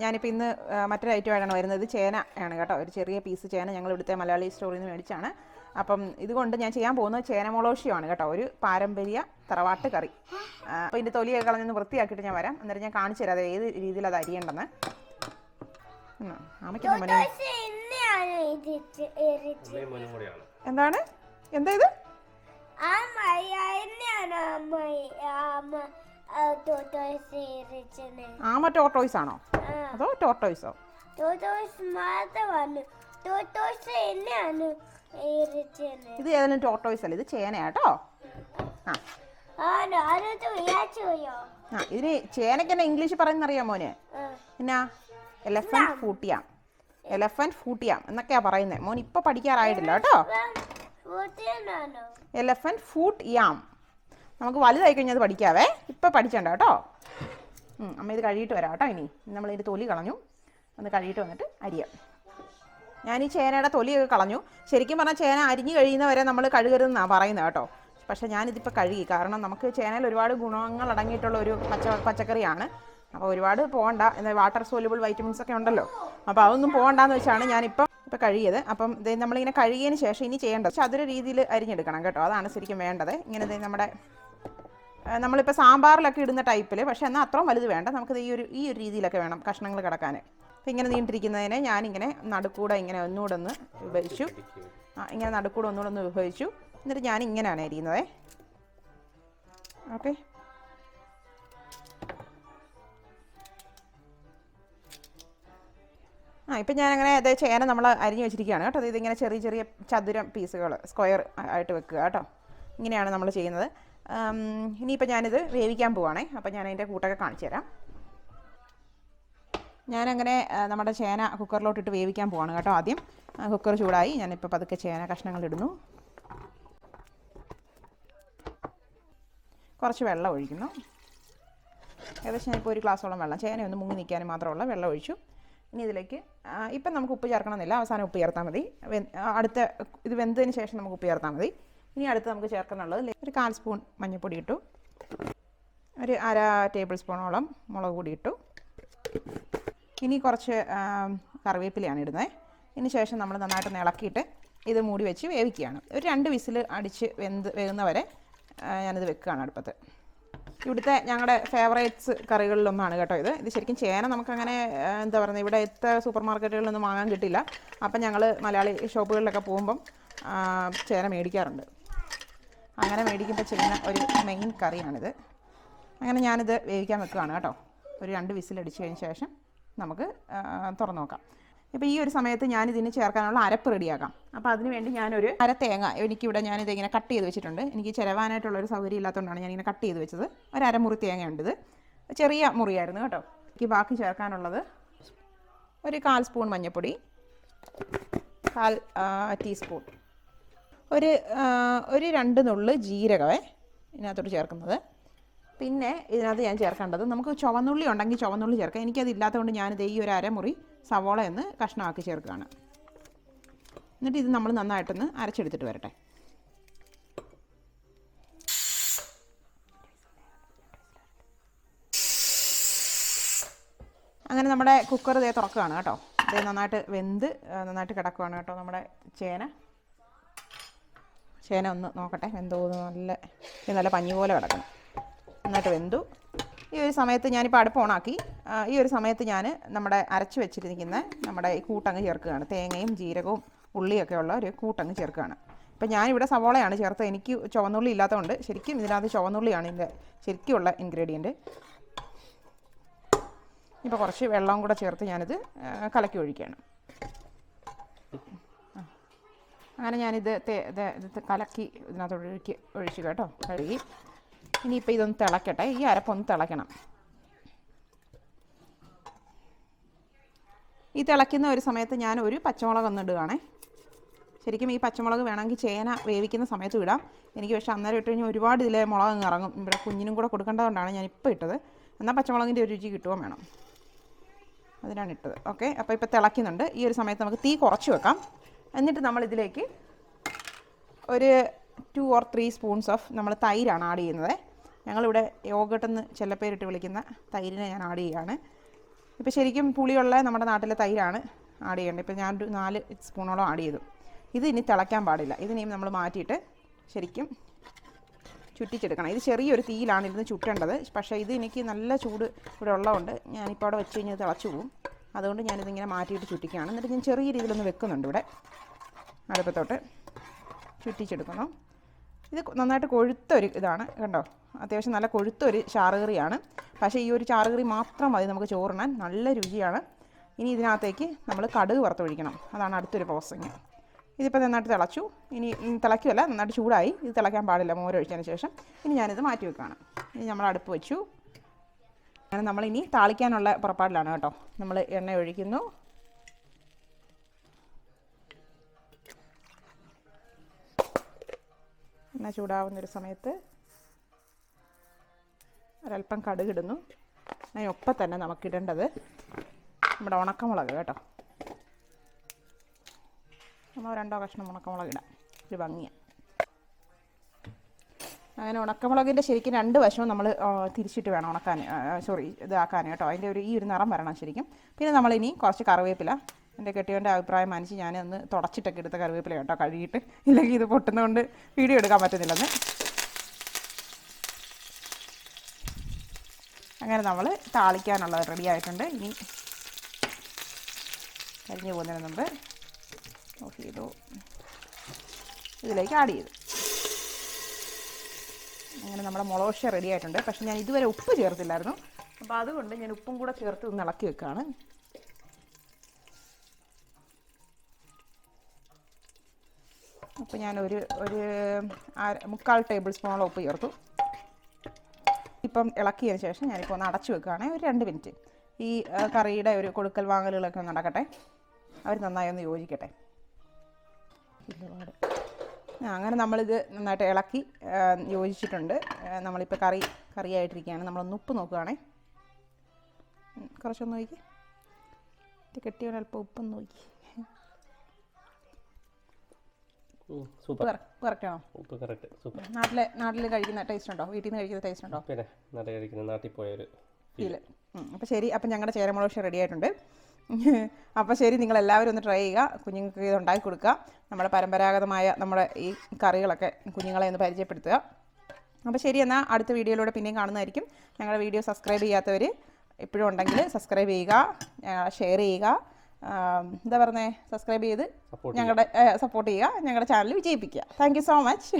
ഞാനിപ്പോൾ ഇന്ന് മറ്റൊരു ഐറ്റമായിട്ടാണ് വരുന്നത്. ചേന ആണ് കേട്ടോ, ഒരു ചെറിയ പീസ് ചേന ഞങ്ങൾ ഇവിടുത്തെ മലയാളി സ്റ്റോറിൽ നിന്ന് മേടിച്ചാണ്. അപ്പം ഇതുകൊണ്ട് ഞാൻ ചെയ്യാൻ പോകുന്നത് ചേന മൊളോഷ്യമാണ് കേട്ടോ, ഒരു പാരമ്പര്യ തറവാട്ട് കറി. അപ്പോൾ ഇതിൻ്റെ തൊലിയൊക്കെ കളഞ്ഞൊന്ന് വൃത്തിയാക്കിയിട്ട് ഞാൻ വരാം, എന്നിട്ട് ഞാൻ കാണിച്ചു തരാം അത് ഏത് രീതിയിൽ അത് അരിയേണ്ടെന്ന്. എന്താണ് എന്താ ഇത്? ആമ ടോർട്ടോയ്സ് ആണോ അതോ ടോർട്ടോയ്സോ? ഇത് ഏതായാലും ടോർട്ടോയ്സ് അല്ല, ഇത് ചേനയാട്ടോ. ഇതിന് ചേനയ്ക്ക് എന്നാ ഇംഗ്ലീഷ് പറയുന്ന അറിയാം മോന്? എന്നാ എലഫന്റ് ഫൂട്ട് യാം, എലഫന്റ് ഫൂട്ട് യാം എന്നൊക്കെയാ പറയുന്നത്. മോൻ ഇപ്പൊ പഠിക്കാറായിട്ടില്ല കേട്ടോ. എലഫന്റ് ഫൂട്ട് യാം നമുക്ക് വലുതായി കഴിഞ്ഞാൽ അത് പഠിക്കാവേ, ഇപ്പം പഠിച്ചണ്ട കേട്ടോ. അമ്മ ഇത് കഴുകിയിട്ട് വരാം കേട്ടോ. ഇനി നമ്മളിതിൻ്റെ തൊലി കളഞ്ഞു, ഒന്ന് കഴുകിയിട്ട് വന്നിട്ട് അരിയാം. ഞാൻ ഈ ചേനയുടെ തൊലിയൊക്കെ കളഞ്ഞു. ശരിക്കും പറഞ്ഞാൽ ചേന അരിഞ്ഞ് കഴിയുന്നവരെ നമ്മൾ കഴുകരുതെന്നാണ് പറയുന്നത് കേട്ടോ. പക്ഷേ ഞാനിതിപ്പോൾ കഴുകി, കാരണം നമുക്ക് ചേനയിൽ ഒരുപാട് ഗുണങ്ങൾ അടങ്ങിയിട്ടുള്ള ഒരു പച്ചക്കറിയാണ്. അപ്പോൾ ഒരുപാട് പോകണ്ട, എന്നാൽ വാട്ടർ സോല്യൂബിൾ വൈറ്റമിൻസ് ഒക്കെ ഉണ്ടല്ലോ, അപ്പോൾ അതൊന്നും പോകണ്ടെന്ന് വെച്ചാണ് ഞാനിപ്പോൾ കഴുകിയത്. അപ്പം നമ്മളിങ്ങനെ കഴുകിയതിന് ശേഷം ഇനി ചെയ്യേണ്ടത് പക്ഷേ അതൊരു രീതിയിൽ അരിഞ്ഞെടുക്കണം കേട്ടോ, അതാണ് ശരിക്കും വേണ്ടത്. ഇങ്ങനെ നമ്മുടെ നമ്മളിപ്പോൾ സാമ്പാറിലൊക്കെ ഇടുന്ന ടൈപ്പിൽ, പക്ഷേ എന്നാൽ അത്രയും വലുത് വേണ്ട, നമുക്കത് ഈ ഒരു രീതിയിലൊക്കെ വേണം കഷ്ണങ്ങൾ കിടക്കാൻ. അപ്പോൾ ഇങ്ങനെ നീണ്ടിരിക്കുന്നതിനെ ഞാനിങ്ങനെ നടുക്കൂടെ ഇങ്ങനെ ഒന്നുകൂടെ ഒന്ന് വിഭജിച്ചു. ഇങ്ങനെ നടുക്കൂടെ ഒന്നുകൂടെ ഒന്ന് വിഭജിച്ചു. എന്നിട്ട് ഞാൻ ഇങ്ങനെയാണ് അരിയുന്നത്. ഓക്കെ, ഇപ്പം ഞാനങ്ങനെ അതേ ചേന നമ്മൾ അരിഞ്ഞ് വെച്ചിരിക്കുകയാണ് കേട്ടോ. ഇതിങ്ങനെ ചെറിയ ചെറിയ ചതുരം പീസുകൾ സ്ക്വയർ ആയിട്ട് വെക്കുക കേട്ടോ. ഇങ്ങനെയാണ് നമ്മൾ ചെയ്യുന്നത്. ഇനിയിപ്പോൾ ഞാനിത് വേവിക്കാൻ പോവുകയാണേ. അപ്പോൾ ഞാൻ അതിൻ്റെ കൂട്ടൊക്കെ കാണിച്ചു തരാം. ഞാനങ്ങനെ നമ്മുടെ ചേന കുക്കറിലോട്ടിട്ട് വേവിക്കാൻ പോവാണ് കേട്ടോ. ആദ്യം കുക്കർ ചൂടായി, ഞാനിപ്പോൾ പതുക്കെ ചേന കഷ്ണങ്ങളിടുന്നു. കുറച്ച് വെള്ളം ഒഴിക്കുന്നു. ഏകദേശം ഞാനിപ്പോൾ ഒരു ഗ്ലാസോളം വെള്ളം, ചേന ഒന്ന് മുങ്ങി നിൽക്കാനും മാത്രമുള്ള വെള്ളം ഒഴിച്ചു. ഇനി ഇതിലേക്ക് ഇപ്പം നമുക്ക് ഉപ്പ് ചേർക്കണമെന്നില്ല, അവസാനം ഉപ്പ് ചേർത്താൽ മതി. അടുത്ത ഇത് വെന്തതിന് ശേഷം നമുക്ക് ഉപ്പ് ചേർത്താൽ മതി. ഇനി അടുത്ത് നമുക്ക് ചേർക്കാനുള്ളത് ഒരു 1/4 സ്പൂൺ മഞ്ഞൾപ്പൊടി ഇട്ടു, ഒരു 1/2 ടേബിൾ സ്പൂണോളം മുളക് പൊടി ഇട്ടു. ഇനി കുറച്ച് കറിവേപ്പിലയാണ് ഇടുന്നത്. ഇതിന് ശേഷം നമ്മൾ നന്നായിട്ട് ഇളക്കിയിട്ട് ഇത് മൂടി വെച്ച് വേവിക്കുകയാണ്. ഒരു 2 വിസിൽ അടിച്ച് വേകുന്നവരെ ഞാനിത് വെക്കുകയാണ് അടുപ്പത്ത്. ഇവിടുത്തെ ഞങ്ങളുടെ ഫേവറേറ്റ്സ് കറികളിലൊന്നാണ് കേട്ടോ ഇത്. ശരിക്കും ചേന നമുക്കങ്ങനെ എന്താ പറയുന്നത്, ഇവിടെ എത്ര സൂപ്പർ മാർക്കറ്റുകളിലൊന്നും വാങ്ങാൻ കിട്ടില്ല. അപ്പം ഞങ്ങൾ മലയാളി ഷോപ്പുകളിലൊക്കെ പോകുമ്പം ചേന മേടിക്കാറുണ്ട്. അങ്ങനെ മേടിക്കുമ്പോൾ ചെയ്യുന്ന ഒരു മെയിൻ കറിയാണിത്. അങ്ങനെ ഞാനിത് വേവിക്കാൻ വെക്കുകയാണ് കേട്ടോ. ഒരു 2 വിസിലടിച്ച് കഴിഞ്ഞ ശേഷം നമുക്ക് തുറന്നു നോക്കാം. ഇപ്പോൾ ഈ ഒരു സമയത്ത് ഞാനിതിന് ചേർക്കാനുള്ള അരപ്പ് റെഡിയാക്കാം. അപ്പോൾ അതിന് വേണ്ടി ഞാനൊരു തേങ്ങ, എനിക്കിവിടെ ഞാനിതിങ്ങനെ കട്ട് ചെയ്ത് വെച്ചിട്ടുണ്ട്. എനിക്ക് ചിലവാനായിട്ടുള്ളൊരു സൗകര്യം ഇല്ലാത്തതുകൊണ്ടാണ് ഞാനിങ്ങനെ കട്ട് ചെയ്ത് വെച്ചത്. ഒരു അരമുറി തേങ്ങയുണ്ട്, ഇത് ചെറിയ മുറിയായിരുന്നു കേട്ടോ. എനിക്ക് ബാക്കി ചേർക്കാനുള്ളത് ഒരു 1/4 സ്പൂൺ മഞ്ഞൾപ്പൊടി, 1/4 ടീസ്പൂൺ, ഒരു 2 നുള്ള് ജീരകമേ ഇതിനകത്തോട്ട് ചേർക്കുന്നത്. പിന്നെ ഇതിനകത്ത് ഞാൻ ചേർക്കേണ്ടത്, നമുക്ക് ചുവന്നുള്ളി ഉണ്ടെങ്കിൽ ചുവന്നുള്ളി ചേർക്കാം. എനിക്കതില്ലാത്തതുകൊണ്ട് ഞാനിത് ഈ ഒരു അരമുറി സവോള ഒന്ന് കഷ്ണമാക്കി ചേർക്കുകയാണ്. എന്നിട്ട് ഇത് നമ്മൾ നന്നായിട്ടൊന്ന് അരച്ചെടുത്തിട്ട് വരട്ടെ. അങ്ങനെ നമ്മുടെ കുക്കർ ഇതേ തുറക്കുകയാണ് കേട്ടോ. ഇത് നന്നായിട്ട് നന്നായിട്ട് കിടക്കുകയാണ് കേട്ടോ നമ്മുടെ ചേന ഒന്ന് നോക്കട്ടെ, നല്ല പഞ്ഞി പോലെ കിടക്കണം. നന്നായിട്ട് വെന്തു. ഈ ഒരു സമയത്ത് ഞാനിപ്പോൾ അടുപ്പ് ഓണാക്കി. ഈ ഒരു സമയത്ത് ഞാൻ നമ്മുടെ അരച്ച് വെച്ചിരിക്കുന്ന നമ്മുടെ ഈ കൂട്ടങ്ങ് ചേർക്കുകയാണ്. തേങ്ങയും ജീരകവും ഉള്ളിയൊക്കെ ഉള്ള ഒരു കൂട്ടങ്ങ് ചേർക്കുകയാണ്. ഇപ്പം ഞാനിവിടെ സവോളയാണ് ചേർത്തത്. എനിക്ക് ചുവന്നുള്ളി ഇല്ലാത്തതുകൊണ്ട് ശരിക്കും ഇതിനകത്ത് ചുവന്നുള്ളിയാണ് ഇതിൻ്റെ ശരിക്കുമുള്ള ഇൻഗ്രീഡിയൻറ്റ്. ഇപ്പോൾ കുറച്ച് വെള്ളവും കൂടെ ചേർത്ത് ഞാനിത് കലക്കി ഒഴിക്കുകയാണ്. അങ്ങനെ ഞാനിത് കലക്കി ഇതിനകത്ത് ഒഴിച്ചു കേട്ടോ, കഴുകി. ഇനിയിപ്പോൾ ഇതൊന്ന് തിളക്കട്ടെ, ഈ അരപ്പൊന്ന് തിളയ്ക്കണം. ഈ തിളയ്ക്കുന്ന ഒരു സമയത്ത് ഞാൻ ഒരു പച്ചമുളക് ഒന്ന് ഇടുകയാണേ. ശരിക്കും ഈ പച്ചമുളക് വേണമെങ്കിൽ ചേന വേവിക്കുന്ന സമയത്ത് ഇടാം. എനിക്ക് പക്ഷേ അന്നേരം ഇട്ട് കഴിഞ്ഞാൽ ഒരുപാട് ഇതിലെ മുളക് ഇറങ്ങും. ഇവിടെ കുഞ്ഞിനും കൂടെ കൊടുക്കേണ്ടതുകൊണ്ടാണ് ഞാനിപ്പോൾ ഇട്ടത്. എന്നാൽ പച്ചമുളകിൻ്റെ ഒരു രുചി കിട്ടുകയും വേണം, അതിനാണ് ഇട്ടത്. ഓക്കെ, അപ്പോൾ ഇപ്പോൾ തിളയ്ക്കുന്നുണ്ട്. ഈ ഒരു സമയത്ത് നമുക്ക് തീ കുറച്ച് വെക്കാം. എന്നിട്ട് നമ്മളിതിലേക്ക് ഒരു 2 or 3 സ്പൂൺസ് ഓഫ് നമ്മൾ തൈരാണ് ആഡ് ചെയ്യുന്നത്. ഞങ്ങളിവിടെ യോഗട്ടെന്ന് ചില പേരിട്ട് വിളിക്കുന്ന തൈരിനെ ഞാൻ ആഡ് ചെയ്യുകയാണ്. ഇപ്പോൾ ശരിക്കും പുളിയുള്ള നമ്മുടെ നാട്ടിലെ തൈരാണ് ആഡ് ചെയ്യേണ്ടത്. ഇപ്പോൾ ഞാനൊരു 4 സ്പൂണോളം ആഡ് ചെയ്തു. ഇത് ഇനി തിളയ്ക്കാൻ പാടില്ല. ഇതിനെയും നമ്മൾ മാറ്റിയിട്ട് ശരിക്കും ചുറ്റിച്ചെടുക്കണം. ഇത് ചെറിയൊരു തീയിലാണ് ഇരുന്ന് ചുറ്റേണ്ടത്. പക്ഷേ ഇത് എനിക്ക് നല്ല ചൂട് ഇവിടെ ഉള്ളതുകൊണ്ട് ഞാനിപ്പോൾ അവിടെ വെച്ച് കഴിഞ്ഞാൽ തിളച്ചു പോകും. അതുകൊണ്ട് ഞാനിതിങ്ങനെ മാറ്റിയിട്ട് ചുറ്റിക്കുകയാണ്. എന്നിട്ട് ഞാൻ ചെറിയ രീതിയിലൊന്ന് വെക്കുന്നുണ്ട് ഇവിടെ അടുപ്പത്തോട്ട് ചുറ്റിച്ചെടുക്കുന്നു. ഇത് നന്നായിട്ട് കൊഴുത്തൊരു ഇതാണ് കണ്ടോ, അത്യാവശ്യം നല്ല കൊഴുത്തൊരു ചാറുകറിയാണ്. പക്ഷേ ഈ ഒരു ചാറുകറി മാത്രം മതി നമുക്ക് ചോറിനാൻ, നല്ല രുചിയാണ്. ഇനി ഇതിനകത്തേക്ക് നമ്മൾ കടുക് വറുത്തൊഴിക്കണം. അതാണ് അടുത്തൊരു പ്രോസസ്സിങ്. ഇതിപ്പോൾ നന്നായിട്ട് തിളച്ചു. ഇനി തിളയ്ക്കുമല്ല, നന്നായിട്ട് ചൂടായി. ഇത് തിളയ്ക്കാൻ പാടില്ല മോരൊഴിച്ചതിന് ശേഷം. ഇനി ഞാനിത് മാറ്റി വെക്കുകയാണ്. ഇനി നമ്മൾ അടുപ്പ് വെച്ചു. അങ്ങനെ നമ്മളിനി താളിക്കാനുള്ള പുറപ്പാടിലാണ് കേട്ടോ. നമ്മൾ എണ്ണ ഒഴിക്കുന്നു. എണ്ണ ചൂടാവുന്നൊരു സമയത്ത് ഒരല്പം കടുകിടുന്നു. അതിനൊപ്പം തന്നെ നമുക്കിടേണ്ടത് നമ്മുടെ ഉണക്കമുളക് കേട്ടോ. നമ്മൾ 2 കഷ്ണം ഉണക്കമുളക് ഇടാം, ഒരു ഭംഗിയാണ്. അങ്ങനെ ഉണക്കമുളകിൻ്റെ ശരിക്കും 2 വശവും നമ്മൾ തിരിച്ചിട്ട് വേണം ഉണക്കാൻ, ഇതാക്കാൻ കേട്ടോ. അതിൻ്റെ ഈ ഒരു നിറം വരണം ശരിക്കും. പിന്നെ നമ്മളിനി കുറച്ച് കറിവേപ്പില, എൻ്റെ കെട്ടിയവൻ്റെ അഭിപ്രായം മാനിച്ച് ഞാനൊന്ന് തുടച്ചിട്ടൊക്കെ എടുത്ത കറിവേപ്പില കേട്ടോ, കഴുകിയിട്ട്. ഇല്ലെങ്കിൽ ഇത് പൊട്ടുന്നതുകൊണ്ട് വീഡിയോ എടുക്കാൻ പറ്റുന്നില്ലെന്ന്. അങ്ങനെ നമ്മൾ താളിക്കാനുള്ളത് റെഡി ആയിട്ടുണ്ട്. ഇനി കരിഞ്ഞു പോകുന്നതിന് മുമ്പ് ഓഫ് ചെയ്തു ഇതിലേക്ക് ആഡ് ചെയ്തു. അങ്ങനെ നമ്മുടെ മുളക് റെഡി ആയിട്ടുണ്ട്. പക്ഷേ ഞാൻ ഇതുവരെ ഉപ്പ് ചേർത്തില്ലായിരുന്നു. അപ്പോൾ അതുകൊണ്ട് ഞാൻ ഉപ്പും കൂടെ ചേർത്ത് ഒന്ന് ഇളക്കി വെക്കുകയാണ്. അപ്പോൾ ഞാൻ ഒരു 3/4 ടേബിൾ സ്പൂണോളം ഉപ്പ് ചേർത്തു. ഇപ്പം ഇളക്കിയതിന് ശേഷം ഞാനിപ്പോൾ ഒന്ന് അടച്ചു വെക്കുകയാണ് ഒരു 2 മിനിറ്റ്. ഈ കറിയുടെ ഒരു കൊടുക്കൽ വാങ്ങലുകളൊക്കെ ഒന്ന് നടക്കട്ടെ, അവർ നന്നായി ഒന്ന് യോജിക്കട്ടെ. അങ്ങനെ നമ്മളിത് നന്നായിട്ട് ഇളക്കി യോജിച്ചിട്ടുണ്ട്. നമ്മളിപ്പോൾ കറിയായിട്ടിരിക്കുകയാണ്. നമ്മളൊന്ന് ഉപ്പ് നോക്കുകയാണേ. കുറച്ചൊന്ന് നോക്കി, കെട്ടിയവൻ അല്പം ഉപ്പൊന്ന് നോക്കി. സൂപ്പർ, കറക്റ്റാണോ? ഉപ്പ് കറക്റ്റ്, സൂപ്പർ. നാട്ടിൽ കഴിക്കുന്ന ടേസ്റ്റ് ഉണ്ടോ? വീട്ടിൽ നിന്ന് കഴിക്കുന്ന ടേസ്റ്റ് ഉണ്ടോ? പിന്നെ നാട്ടിൽ കഴിക്കുന്ന നാട്ടിൽ പോയൊരു ഫീല്. അപ്പോൾ ശരി, അപ്പം ഞങ്ങളുടെ ചേന മുളക് റെഡി ആയിട്ടുണ്ട്. അപ്പോൾ ശരി, നിങ്ങളെല്ലാവരും ഒന്ന് ട്രൈ ചെയ്യുക, കുഞ്ഞുങ്ങൾക്ക് ഇത് ഉണ്ടാക്കി കൊടുക്കുക. നമ്മുടെ പരമ്പരാഗതമായ നമ്മുടെ ഈ കറികളൊക്കെ കുഞ്ഞുങ്ങളെ ഒന്ന് പരിചയപ്പെടുത്തുക. അപ്പോൾ ശരി, എന്നാൽ അടുത്ത വീഡിയോയിലൂടെ പിന്നെയും കാണുന്നതായിരിക്കും. ഞങ്ങളുടെ വീഡിയോ സബ്സ്ക്രൈബ് ചെയ്യാത്തവർ എപ്പോഴും ഉണ്ടെങ്കിൽ സബ്സ്ക്രൈബ് ചെയ്യുക, ഷെയർ ചെയ്യുക, എന്താ പറയുന്നത്, സബ്സ്ക്രൈബ് ചെയ്ത് ഞങ്ങളുടെ സപ്പോർട്ട് ചെയ്യുക, ഞങ്ങളുടെ ചാനൽ വിജയിപ്പിക്കുക. Thank you so much.